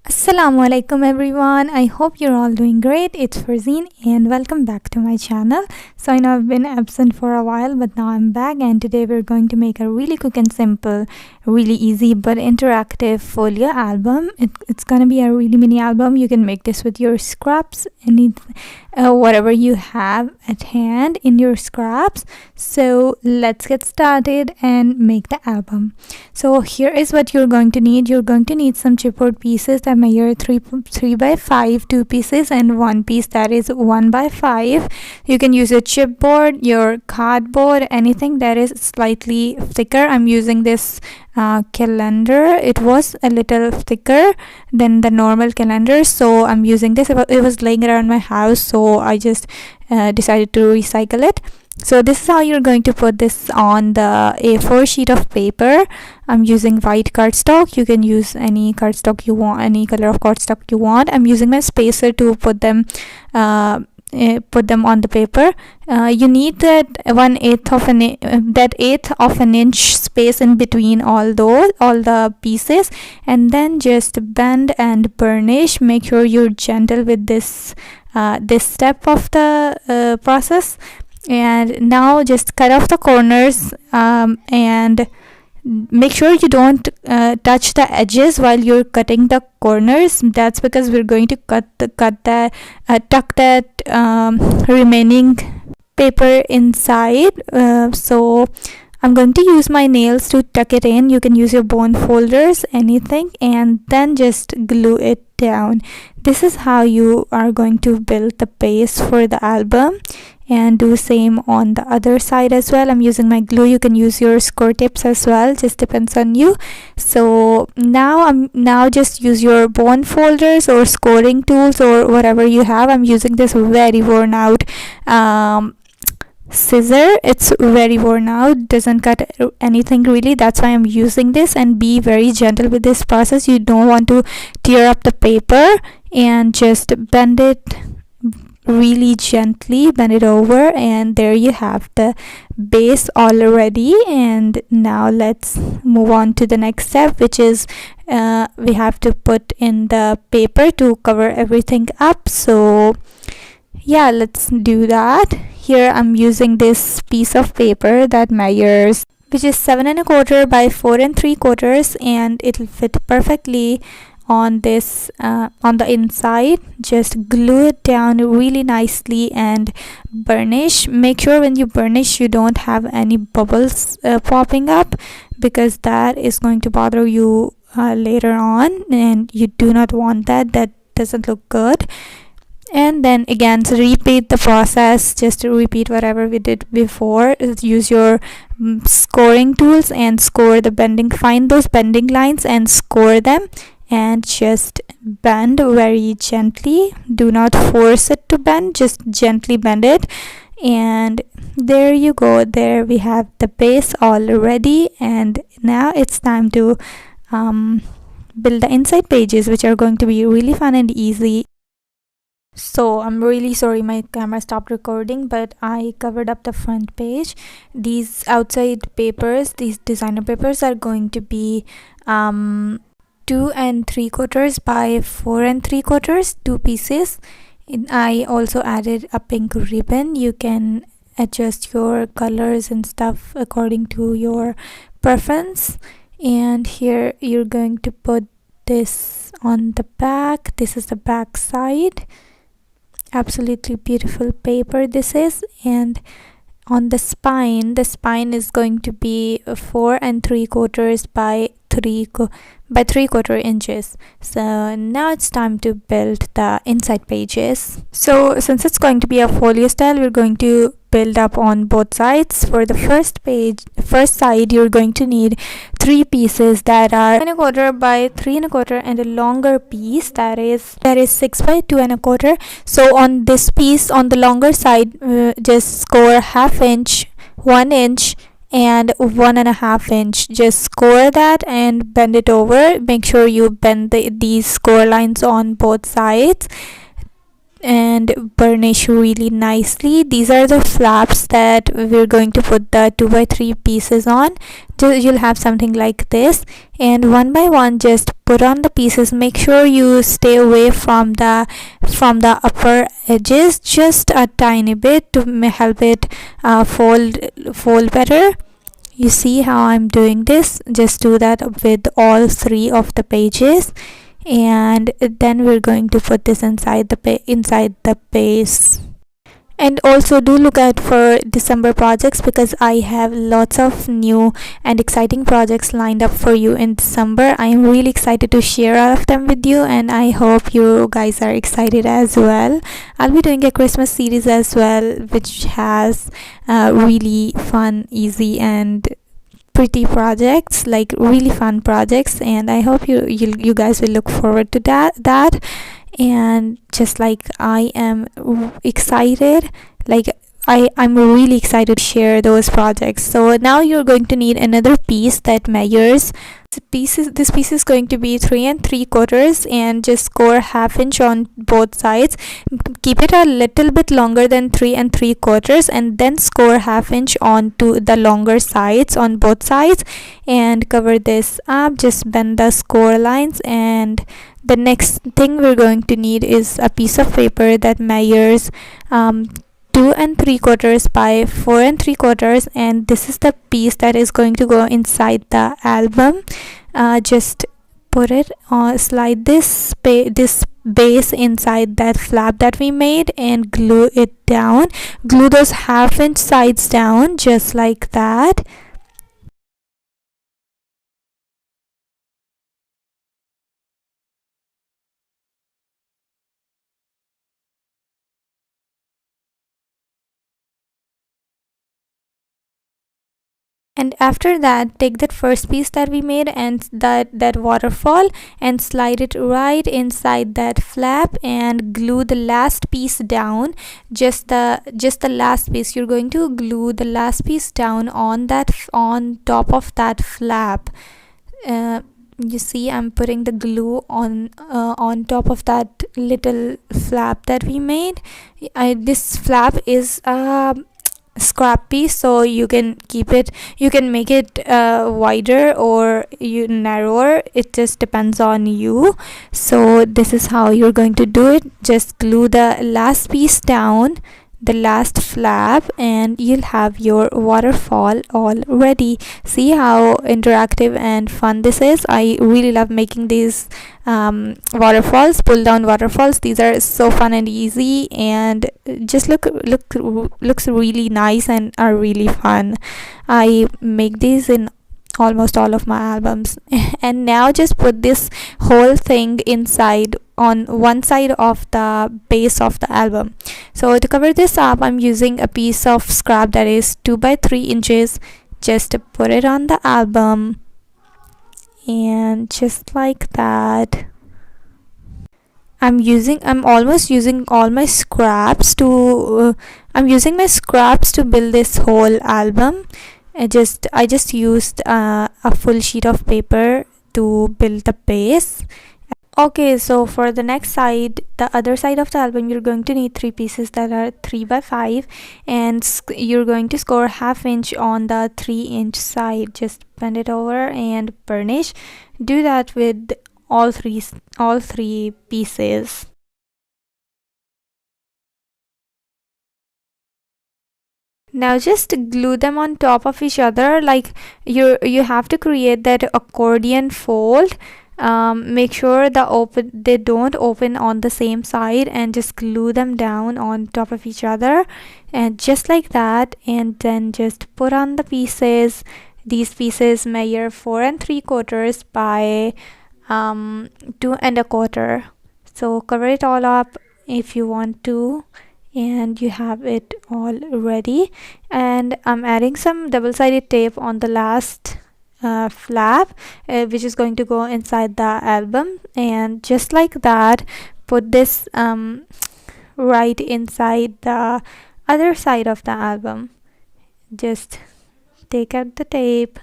Assalamu alaikum everyone. I hope you're all doing great. It's Farzeen and welcome back to my channel. So I know I've been absent for a while, but now I'm back, and today we're going to make a really quick and simple, really easy but interactive folio album. It's gonna be a really mini album. You can make this with your scraps, whatever you have at hand in your scraps. So let's get started and make the album. So here is what you're going to need. You're going to need some chipboard pieces that measure 3 by 5, 2 pieces, and 1 piece that is 1 by 5. You can use a chipboard, your cardboard, anything that is slightly thicker. I'm using this calendar. It was a little thicker than the normal calendar, so I'm using this. It was laying around my house, so I just decided to recycle it. So this is how you're going to put this on the A4 sheet of paper. I'm using white cardstock. You can use any cardstock you want, any color of cardstock you want. I'm using my spacer to put them on the paper. You need that 1/8 of an inch space in between all the pieces, and then just bend and burnish. Make sure you're gentle with this step of the process. And now just cut off the corners, and make sure you don't touch the edges while you're cutting the corners. That's because we're going to tuck that remaining paper inside. So I'm going to use my nails to tuck it in. You can use your bone folders, anything, and then just glue it down. This is how you are going to build the base for the album, and do same on the other side as well. I'm using my glue. You can use your score tips as well, just depends on you. So now just use your bone folders or scoring tools or whatever you have. I'm using this very worn out scissor. It's very worn out, doesn't cut anything really. That's why I'm using this. And be very gentle with this process. You don't want to tear up the paper, and just bend it really gently, bend it over, and there you have the base already. And now let's move on to the next step, which is we have to put in the paper to cover everything up. So yeah, let's do that. Here I'm using this piece of paper that measures, which is 7 1/4 by 4 3/4, and it'll fit perfectly on this on the inside. Just glue it down really nicely and burnish. Make sure when you burnish you don't have any bubbles popping up, because that is going to bother you later on, and you do not want that doesn't look good. And then again, so repeat the process. Just repeat whatever we did before. Use your scoring tools and score the bending. Find those bending lines and score them, and just bend very gently. Do not force it to bend, just gently bend it. And there you go. There we have the base already, and now it's time to build the inside pages, which are going to be really fun and easy. So I'm really sorry my camera stopped recording, but I covered up the front page. These outside papers, these designer papers, are going to be 2 3/4 by 4 3/4, 2 pieces. I also added a pink ribbon. You can adjust your colors and stuff according to your preference. And here you're going to put this on the back. This is the back side. Absolutely beautiful paper this is. And on the spine is going to be 4 3/4 by 3/4 inches. So now it's time to build the inside pages. So since it's going to be a folio style, we're going to build up on both sides. For the first side, you're going to need 3 pieces that are 2 1/4 by 3 1/4, and a longer piece that is 6 by 2 1/4. So on this piece, on the longer side, just score 1/2 inch, 1 inch, and 1 1/2 inch. Just score that and bend it over. Make sure you bend these score lines on both sides. and burnish really nicely. These are the flaps that we're going to put the 2x3 pieces on. You'll have something like this, and one by one just put on the pieces. Make sure you stay away from the upper edges just a tiny bit to help it fold better. You see how I'm doing this? Just do that with all three of the pages, and then we're going to put this inside the base. And also do look out for December projects, because I have lots of new and exciting projects lined up for you in December. I am really excited to share all of them with you, and I hope you guys are excited as well. I'll be doing a Christmas series as well, which has really fun, easy and pretty projects, like really fun projects, and I hope you guys will look forward to that. And just like I am excited, like I'm really excited to share those projects. So now you're going to need another piece that measures. This piece is going to be 3 3/4, and just score 1/2 inch on both sides. Keep it a little bit longer than 3 3/4, and then score 1/2 inch onto the longer sides on both sides, and cover this up. Just bend the score lines, and the next thing we're going to need is a piece of paper that measures 2 3/4 by 4 3/4, and this is the piece that is going to go inside the album. Just put it on, slide this base inside that flap that we made, and glue it down. Glue those 1/2 inch sides down just like that. And after that, take that first piece that we made and that waterfall, and slide it right inside that flap, and glue the last piece down. Just the last piece. You're going to glue the last piece down on top of that flap. You see, I'm putting the glue on top of that little flap that we made. This flap is scrap piece, so you can make it wider or narrower. It just depends on you. So this is how you're going to do it. Just glue the last piece down, the last flap, and you'll have your waterfall all ready. See how interactive and fun this is. I really love making these waterfalls, pull down waterfalls. These are so fun and easy, and just looks really nice and are really fun. I make these in almost all of my albums. And now just put this whole thing inside on one side of the base of the album. So to cover this up, I'm using a piece of scrap that is 2 by 3 inches. Just put it on the album, and just like that. I'm almost using all my scraps to I'm using my scraps to build this whole album. I just used a full sheet of paper to build the base. Okay, so for the next side, the other side of the album, you're going to need 3 pieces that are 3 by 5, and you're going to score 1/2 inch on the 3-inch side. Just bend it over and burnish. Do that with all three pieces. Now just glue them on top of each other, like you have to create that accordion fold. Make sure they don't open on the same side, and just glue them down on top of each other, and just like that. And then just put on the pieces. These pieces measure 4 3/4 by 2 1/4. So cover it all up if you want to, and you have it all ready. And I'm adding some double-sided tape on the last flap, which is going to go inside the album. And just like that, put this right inside the other side of the album. Just take out the tape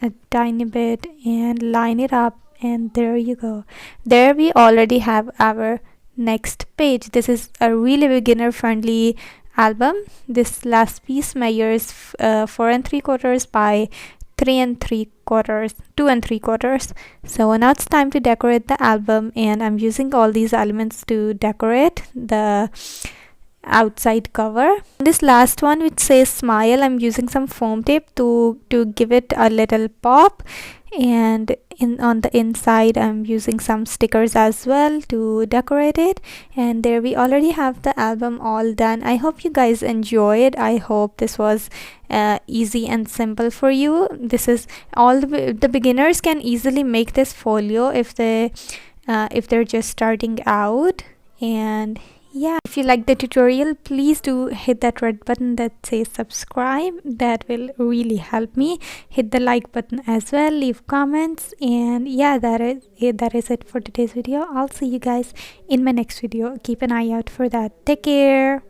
a tiny bit and line it up, and there you go. There we already have our next page. This is a really beginner friendly album. This last piece measures 4 3/4 by 2 3/4. So now it's time to decorate the album, and I'm using all these elements to decorate the outside cover. This last one, which says smile, I'm using some foam tape to give it a little pop, and on the inside I'm using some stickers as well to decorate it. And there we already have the album all done. I hope you guys enjoyed. I hope this was easy and simple for you. This is all the beginners can easily make this folio if they're just starting out. And yeah, if you like the tutorial, please do hit that red button that says subscribe. That will really help me. Hit the like button as well, leave comments, and yeah, that is it for today's video. I'll see you guys in my next video. Keep an eye out for that. Take care.